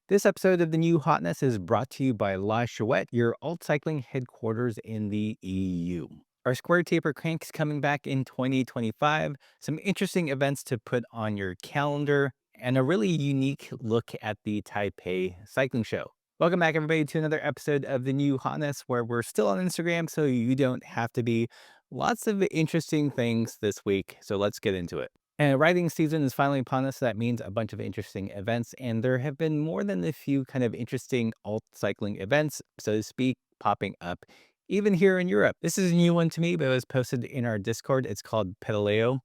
This episode of The New Hotness is brought to you by La Chouette, your alt cycling headquarters in the EU. Our square taper crank's coming back in 2025, some interesting events to put on your calendar, and a really unique look at the Taipei Cycling Show. Welcome back, everybody, to another episode of The New Hotness, where we're still on Instagram, so you don't have to be. Lots of interesting things this week, so let's get into it. And riding season is finally upon us. So that means a bunch of interesting events. And there have been more than a few kind of interesting alt cycling events, so to speak, popping up, even here in Europe. This is a new one to me, but it was posted in our Discord. It's called Pedaleo.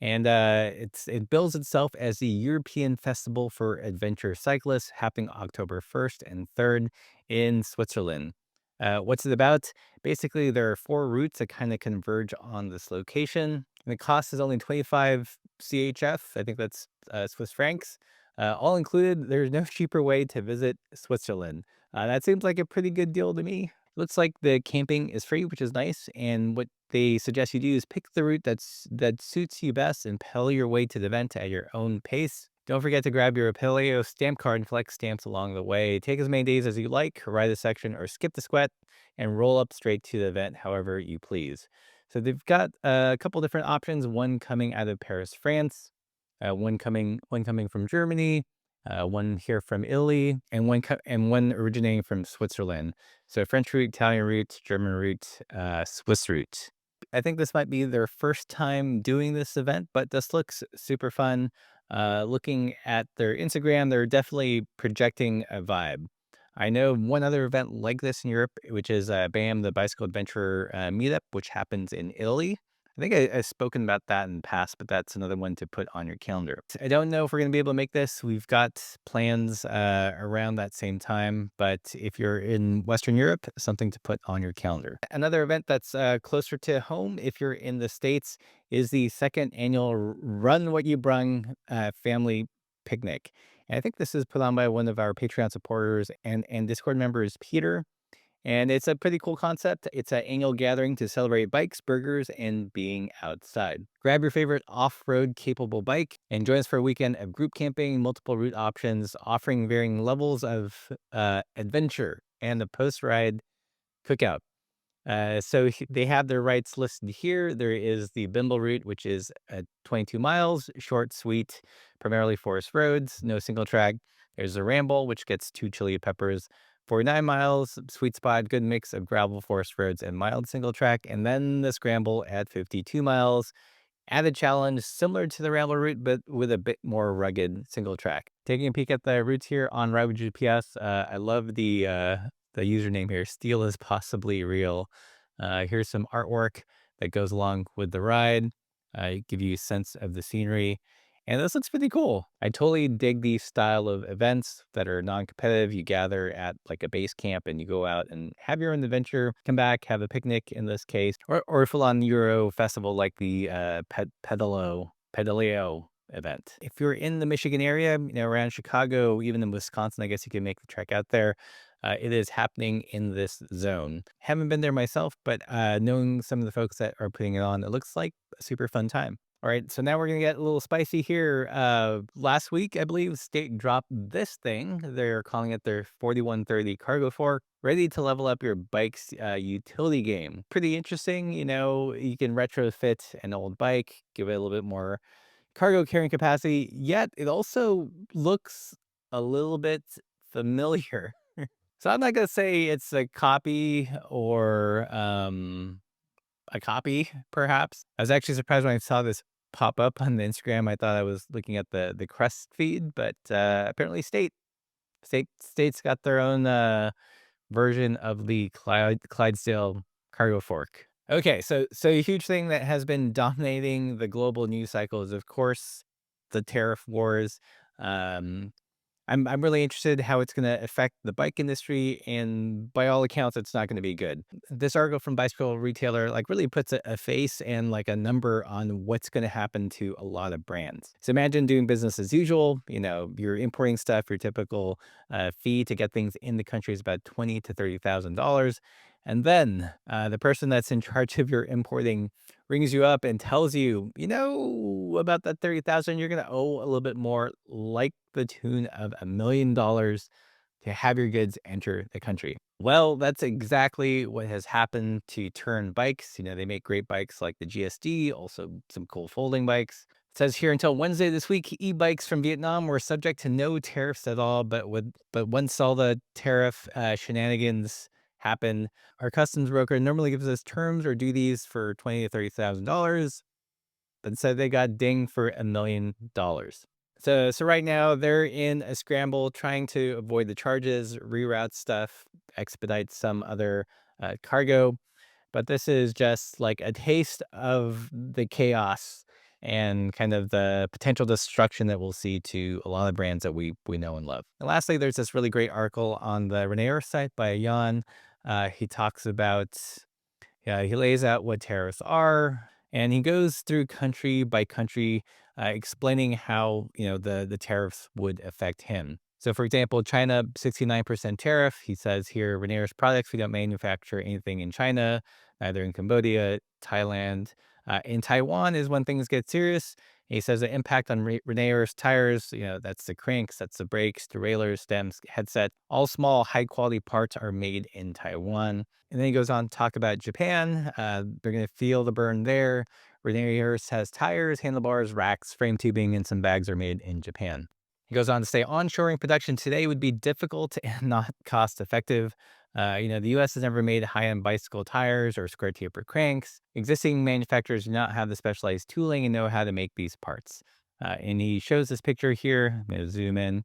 And it bills itself as the European Festival for Adventure Cyclists, happening October 1st and 3rd in Switzerland. What's it about? Basically, there are four routes that kind of converge on this location. And the cost is only 25 CHF. I think that's Swiss francs. All included, there's no cheaper way to visit Switzerland. That seems like a pretty good deal to me. Looks like the camping is free, which is nice. And what they suggest you do is pick the route that suits you best and pedal your way to the event at your own pace. Don't forget to grab your Paleo stamp card and flex stamps along the way. Take as many days as you like, ride a section, or skip the sweat and roll up straight to the event however you please. So they've got a couple different options, one coming out of Paris, France, one coming from Germany, one here from Italy, and one originating from Switzerland. So French route, Italian route, German route, Swiss route. I think this might be their first time doing this event, but this looks super fun. Looking at their Instagram, they're definitely projecting a vibe. I know one other event like this in Europe, which is BAM, the Bicycle Adventure Meetup, which happens in Italy. I think I've spoken about that in the past, but that's another one to put on your calendar. I don't know if we're going to be able to make this. We've got plans around that same time, but if you're in Western Europe, something to put on your calendar. Another event that's closer to home, if you're in the States, is the second annual Run What You Brung family picnic. And I think this is put on by one of our Patreon supporters and Discord members, Peter. And it's a pretty cool concept. It's an annual gathering to celebrate bikes, burgers, and being outside. Grab your favorite off-road capable bike and join us for a weekend of group camping, multiple route options, offering varying levels of adventure and a post-ride cookout. They have their rights listed here. There is the Bimble route, which is 22 miles, short, sweet, primarily forest roads, no single track. There's the Ramble, which gets 2 chili peppers, 49 miles, sweet spot, good mix of gravel, forest roads, and mild single track. And then the Scramble at 52 miles, added challenge similar to the Ramble route, but with a bit more rugged single track. Taking a peek at the routes here on Ride with GPS, I love the username here. Steel is possibly real. Here's some artwork that goes along with the ride. Give you a sense of the scenery. And this looks pretty cool. I totally dig the style of events that are non-competitive. You gather at like a base camp and you go out and have your own adventure, come back, have a picnic in this case, or a full-on Euro festival like the Pedaleo event. If you're in the Michigan area, around Chicago, even in Wisconsin, I guess you can make the trek out there. It is happening in this zone. Haven't been there myself, but knowing some of the folks that are putting it on, it looks like a super fun time. All right, so now we're gonna get a little spicy here. Last week, I believe, State dropped this thing. They're calling it their 4130 cargo fork, ready to level up your bike's utility game. Pretty interesting. You can retrofit an old bike, give it a little bit more cargo carrying capacity. Yet it also looks a little bit familiar. So I'm not gonna say it's a copy or a copy, perhaps. I was actually surprised when I saw this pop up on the Instagram. I thought I was looking at the Crest feed, but apparently State's got their own version of the Clydesdale cargo fork. Okay, so a huge thing that has been dominating the global news cycle is, of course, the tariff wars. Um, I'm really interested how it's gonna affect the bike industry, and by all accounts, it's not gonna be good. This article from Bicycle Retailer, like, really puts a face and, like, a number on what's gonna happen to a lot of brands. So imagine doing business as usual, you're importing stuff, your typical, fee to get things in the country is about $20,000 to $30,000, and then, the person that's in charge of your importing rings you up and tells you, about that 30,000, you're gonna owe a little bit more, like the tune of $1 million. to have your goods enter the country. Well, that's exactly what has happened to Turn Bikes. They make great bikes like the GSD, also some cool folding bikes. It says here until Wednesday this week, e-bikes from Vietnam were subject to no tariffs at all. But once all the tariff shenanigans happen, our customs broker normally gives us terms or duties for $20,000 to $30,000, but instead they got dinged for $1 million. So right now they're in a scramble trying to avoid the charges, reroute stuff, expedite some other cargo. But this is just like a taste of the chaos and kind of the potential destruction that we'll see to a lot of brands that we know and love. And lastly, there's this really great article on the Renair site by Jan. He talks about, yeah, he lays out what tariffs are, and he goes through country by country, explaining how the tariffs would affect him. So, for example, China 69% tariff. He says here, Renair's products, we don't manufacture anything in China, neither in Cambodia, Thailand. In Taiwan is when things get serious. He says the impact on Renair's tires, that's the cranks, that's the brakes, derailleurs, stems, headset. All small, high quality parts are made in Taiwan. And then he goes on to talk about Japan. They're going to feel the burn there. Renaissance has tires, handlebars, racks, frame tubing, and some bags are made in Japan. He goes on to say onshoring production today would be difficult and not cost effective. The U.S. has never made high-end bicycle tires or square taper cranks. Existing manufacturers do not have the specialized tooling and know how to make these parts. And he shows this picture here. I'm going to zoom in.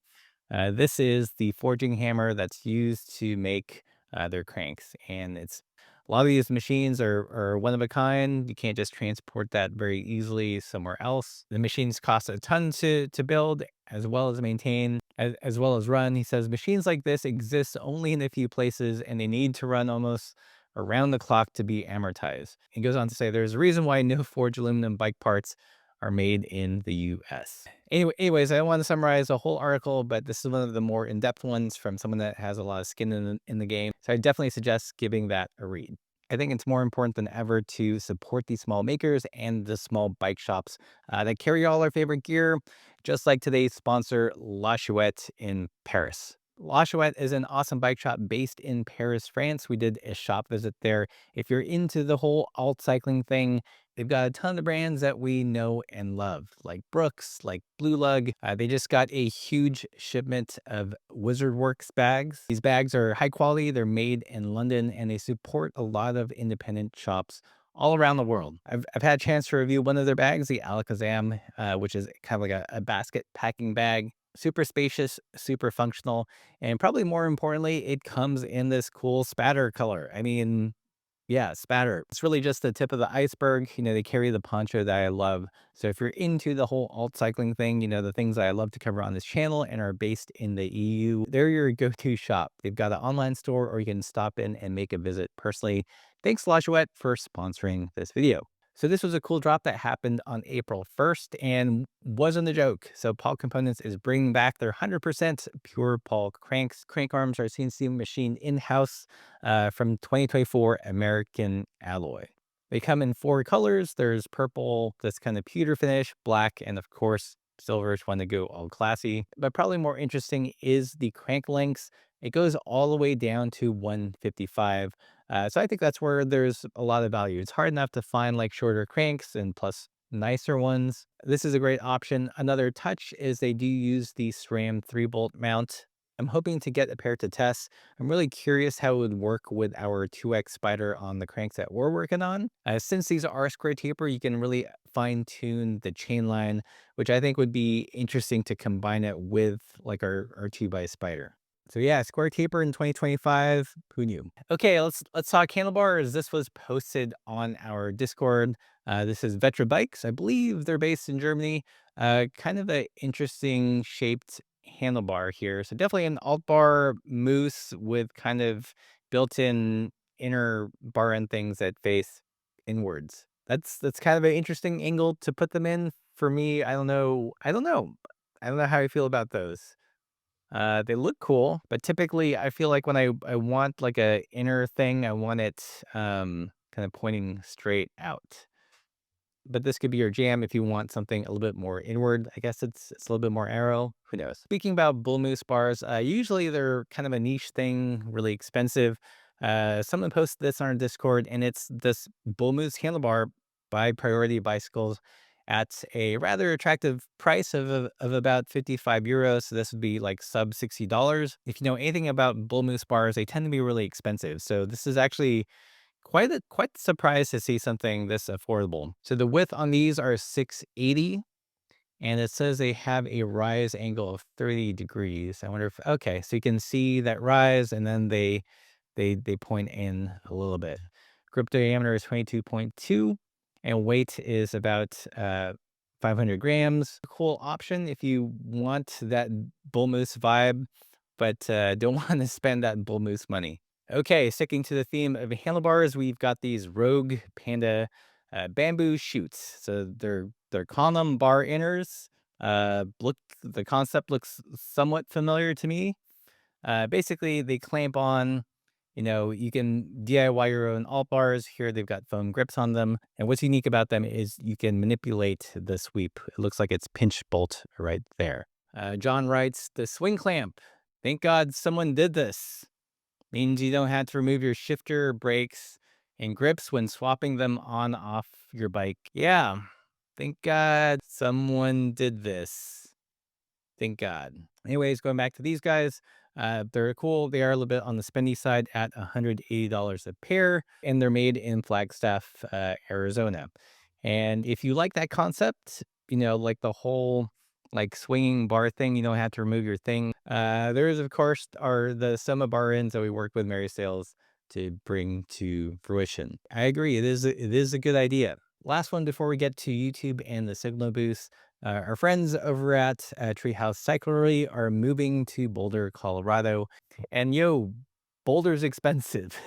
This is the forging hammer that's used to make their cranks. And a lot of these machines are one of a kind. You can't just transport that very easily somewhere else. The machines cost a ton to build, as well as maintain, as well as run. He says machines like this exist only in a few places, and they need to run almost around the clock to be amortized. He goes on to say there's a reason why no forged aluminum bike parts are made in the US. Anyways, I don't want to summarize the whole article, but this is one of the more in-depth ones from someone that has a lot of skin in the game. So I definitely suggest giving that a read. I think it's more important than ever to support these small makers and the small bike shops that carry all our favorite gear, just like today's sponsor, La Chouette in Paris. La Chouette is an awesome bike shop based in Paris, France. We did a shop visit there. If you're into the whole alt cycling thing, they've got a ton of brands that we know and love, like Brooks, like Blue Lug. They just got a huge shipment of Wizard Works bags. These bags are high quality, they're made in London, and they support a lot of independent shops all around the world. I've had a chance to review one of their bags, the Alakazam, which is kind of like a basket packing bag. Super spacious, super functional, and probably more importantly, it comes in this cool spatter color. I mean, yeah, spatter. It's really just the tip of the iceberg. They carry the poncho that I love. So if you're into the whole alt cycling thing, the things that I love to cover on this channel and are based in the EU, they're your go-to shop. They've got an online store, or you can stop in and make a visit personally. Thanks, La Chouette, for sponsoring this video. So this was a cool drop that happened on April 1st and wasn't a joke. So Paul Components is bringing back their 100% pure Paul cranks. Crank arms are CNC machined in-house from 2024 American alloy. They come in 4 colors. There's purple, this kind of pewter finish, black, and of course, silver if you want to go all classy. But probably more interesting is the crank lengths. It goes all the way down to 155. So I think that's where there's a lot of value. It's hard enough to find like shorter cranks and plus nicer ones. This is a great option. Another touch is they do use the SRAM 3-bolt mount. I'm hoping to get a pair to test. I'm really curious how it would work with our 2X spider on the cranks that we're working on. Since these are square taper, you can really fine tune the chain line, which I think would be interesting to combine it with like our 2x spider. So yeah, square taper in 2025. Who knew? Okay, let's talk handlebars. This was posted on our Discord. This is Vetra Bikes. I believe they're based in Germany. Kind of an interesting shaped handlebar here. So definitely an alt bar mousse with kind of built-in inner bar end things that face inwards. That's kind of an interesting angle to put them in. For me, I don't know. I don't know how I feel about those. They look cool, but typically I feel like when I want like a inner thing, I want it kind of pointing straight out. but this could be your jam if you want something a little bit more inward. I guess it's a little bit more arrow. Who knows? Speaking about bull moose bars, usually they're kind of a niche thing, really expensive. Someone posted this on our Discord, and it's this bull moose handlebar by Priority Bicycles at a rather attractive price of about 55 euros. So this would be like sub $60. If you know anything about bull moose bars, they tend to be really expensive. So this is actually quite surprised to see something this affordable. So the width on these are 680, and it says they have a rise angle of 30 degrees. I wonder if, okay, so you can see that rise, and then they point in a little bit. Grip diameter is 22.2, and weight is about 500 grams. Cool option if you want that bull moose vibe, but don't want to spend that bull moose money. Okay, sticking to the theme of handlebars, we've got these Rogue Panda bamboo shoots. So they're calling them bar inners. The concept looks somewhat familiar to me. Basically, they clamp on. You can DIY your own alt bars. Here, they've got foam grips on them. And what's unique about them is you can manipulate the sweep. It looks like it's pinch bolt right there. John writes, the swing clamp. Thank God someone did this. Means you don't have to remove your shifter, brakes, and grips when swapping them on off your bike. Yeah, thank God someone did this. Thank God. Anyways, going back to these guys, they're cool. They are a little bit on the spendy side at $180 a pair, and they're made in Flagstaff, Arizona. And if you like that concept, like the whole like swinging bar thing, you don't have to remove your thing. There is, of course, are the Soma bar ends that we worked with Mary Sales to bring to fruition. I agree. It is a good idea. Last one before we get to YouTube and the Signal boost. Our friends over at Treehouse Cyclery are moving to Boulder, Colorado. And Boulder's expensive.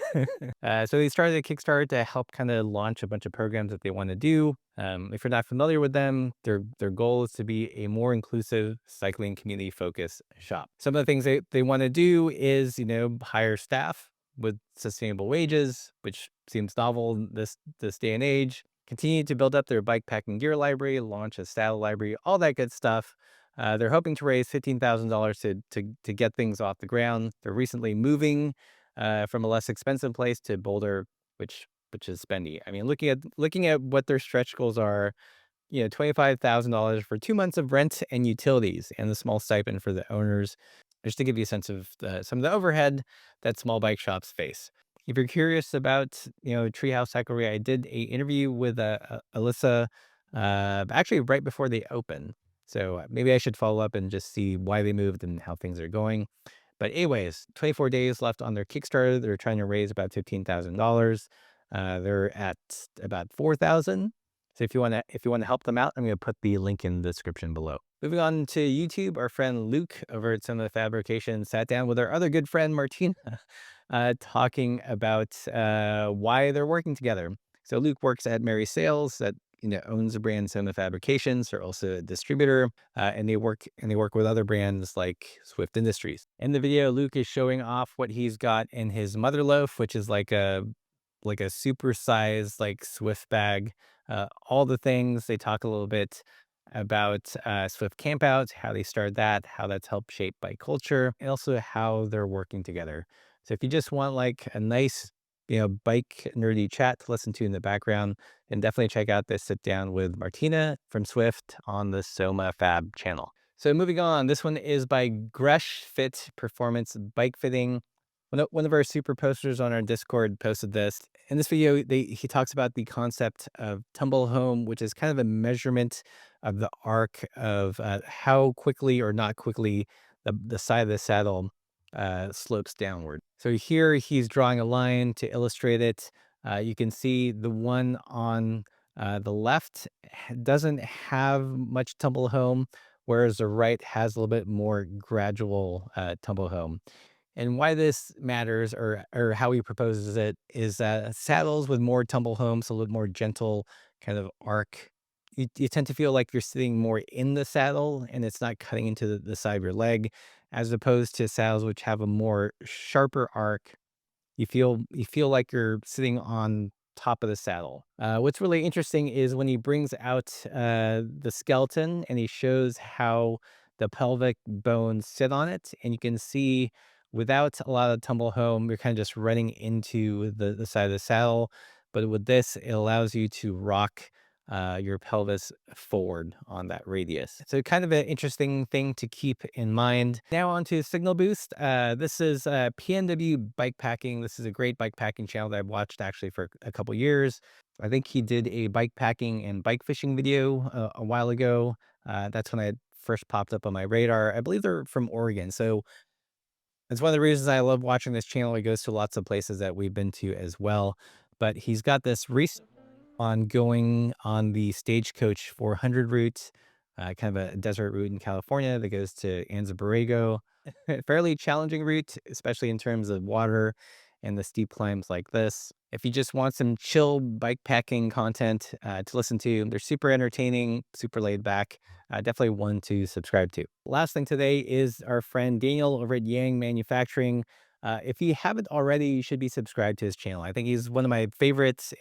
So they started a Kickstarter to help kind of launch a bunch of programs that they want to do. If you're not familiar with them, their goal is to be a more inclusive cycling community focused shop. Some of the things they want to do is, hire staff with sustainable wages, which seems novel in this day and age. Continue to build up their bike packing gear library, launch a saddle library, all that good stuff. They're hoping to raise $15,000 to get things off the ground. They're recently moving from a less expensive place to Boulder, which is spendy. I mean, looking at what their stretch goals are, $25,000 for 2 months of rent and utilities, and the small stipend for the owners, just to give you a sense of some of the overhead that small bike shops face. If you're curious about, Treehouse Cyclery, I did a interview with Alyssa, actually right before they opened. So maybe I should follow up and just see why they moved and how things are going. But anyways, 24 days left on their Kickstarter. They're trying to raise about $15,000. They're at about 4,000. So if you want to help them out, I'm going to put the link in the description below. Moving on to YouTube, our friend Luke over at Some of the Fabrication sat down with our other good friend Martina, talking about why they're working together. So Luke works at Mary Sales that owns the brand Soma Fabrications. They're also a distributor, and they work with other brands like Swift Industries. In the video, Luke is showing off what he's got in his mother loaf, which is like a super sized like Swift bag. All the things they talk a little bit about Swift Campouts, how they started that, how that's helped shape bike culture, and also how they're working together. So if you just want like a nice, bike nerdy chat to listen to in the background, then definitely check out this sit down with Martina from Swift on the Soma Fab channel. So moving on, this one is by Gresh Fit Performance Bike Fitting. One of our super posters on our Discord posted this. In this video, he talks about the concept of tumble home, which is kind of a measurement of the arc of how quickly or not quickly the side of the saddle slopes downward. So here he's drawing a line to illustrate it. You can see the one on the left doesn't have much tumble home, whereas the right has a little bit more gradual tumble home. And why this matters, or how he proposes it, is that saddles with more tumble homes, a little more gentle kind of arc, you tend to feel like you're sitting more in the saddle and it's not cutting into the side of your leg, as opposed to saddles which have a more sharper arc. You feel like you're sitting on top of the saddle. What's really interesting is when he brings out the skeleton and he shows how the pelvic bones sit on it, and you can see without a lot of tumble home, you're kind of just running into the side of the saddle. But with this, it allows you to rock your pelvis forward on that radius. So kind of an interesting thing to keep in mind. Now on to Signal Boost. This is PNW Bikepacking. This is a great bikepacking channel that I've watched actually for a couple years. I think he did a bikepacking and bike fishing video a while ago. That's when I had first popped up on my radar. I believe they're from Oregon. So it's one of the reasons I love watching this channel. He goes to lots of places that we've been to as well. But he's got this recent on going on the Stagecoach 400 route, kind of a desert route in California that goes to Anza Borrego. Fairly challenging route, especially in terms of water and the steep climbs like this. If you just want some chill bikepacking content to listen to, they're super entertaining, super laid back. Definitely one to subscribe to. Last thing today is our friend Daniel over at Yang Manufacturing. If you haven't already, you should be subscribed to his channel. I think he's one of my favorites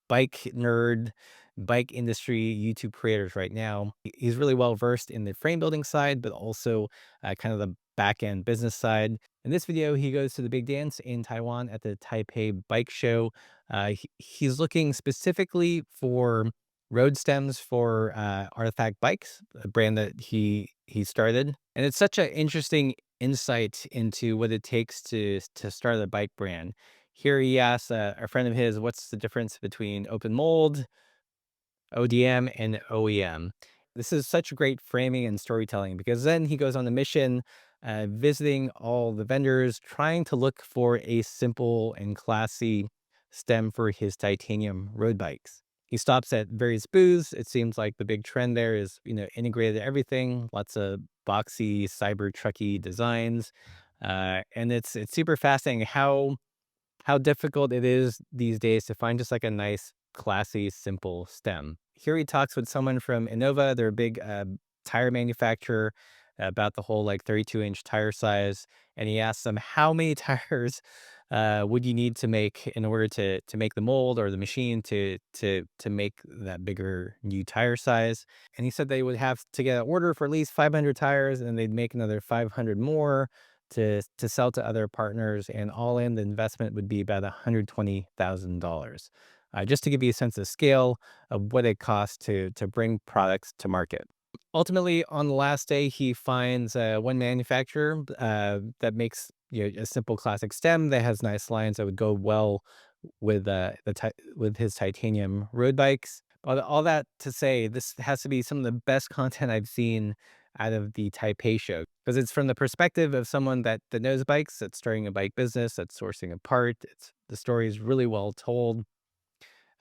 bike nerd, bike industry YouTube creators right now. He's really well versed in the frame building side, but also kind of the back end business side. In this video, he goes to the big dance in Taiwan at the Taipei Bike Show. He's looking specifically for road stems for Artifact Bikes, a brand that he started, and it's such an interesting insight into what it takes to start a bike brand. Here he asks a friend of his, what's the difference between open mold, ODM, and OEM? This is such great framing and storytelling because then he goes on a mission, visiting all the vendors, trying to look for a simple and classy stem for his titanium road bikes. He stops at various booths. It seems like the big trend there is, integrated everything, lots of boxy, cyber trucky designs. And it's super fascinating how difficult it is these days to find just like a nice, classy, simple stem. Here he talks with someone from Innova. They're a big tire manufacturer about the whole like 32-inch tire size. And he asks them how many tires would you need to make in order to make the mold or the machine to make that bigger new tire size. And he said they would have to get an order for at least 500 tires, and they'd make another 500 more to sell to other partners, and all in the investment would be about $120,000. Just to give you a sense of scale of what it costs to bring products to market. Ultimately, on the last day, he finds one manufacturer that makes a simple classic stem that has nice lines that would go well with with his titanium road bikes. All that to say, this has to be some of the best content I've seen out of the Taipei show because it's from the perspective of someone that knows bikes, that's starting a bike business, that's sourcing a part. The story is really well told.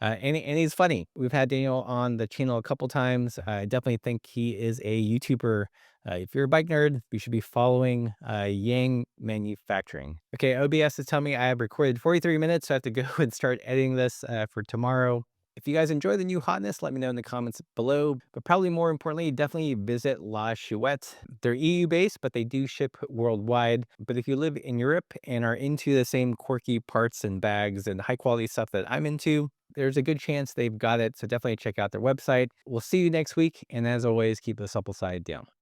And he's funny. We've had Daniel on the channel a couple times. I definitely think he is a YouTuber. If you're a bike nerd, you should be following Yang Manufacturing. Okay, OBS is telling me I have recorded 43 minutes, so I have to go and start editing this for tomorrow. If you guys enjoy the new hotness, let me know in the comments below. But probably more importantly, definitely visit La Chouette. They're EU based, but they do ship worldwide. But if you live in Europe and are into the same quirky parts and bags and high quality stuff that I'm into, there's a good chance they've got it. So definitely check out their website. We'll see you next week. And as always, keep the supple side down.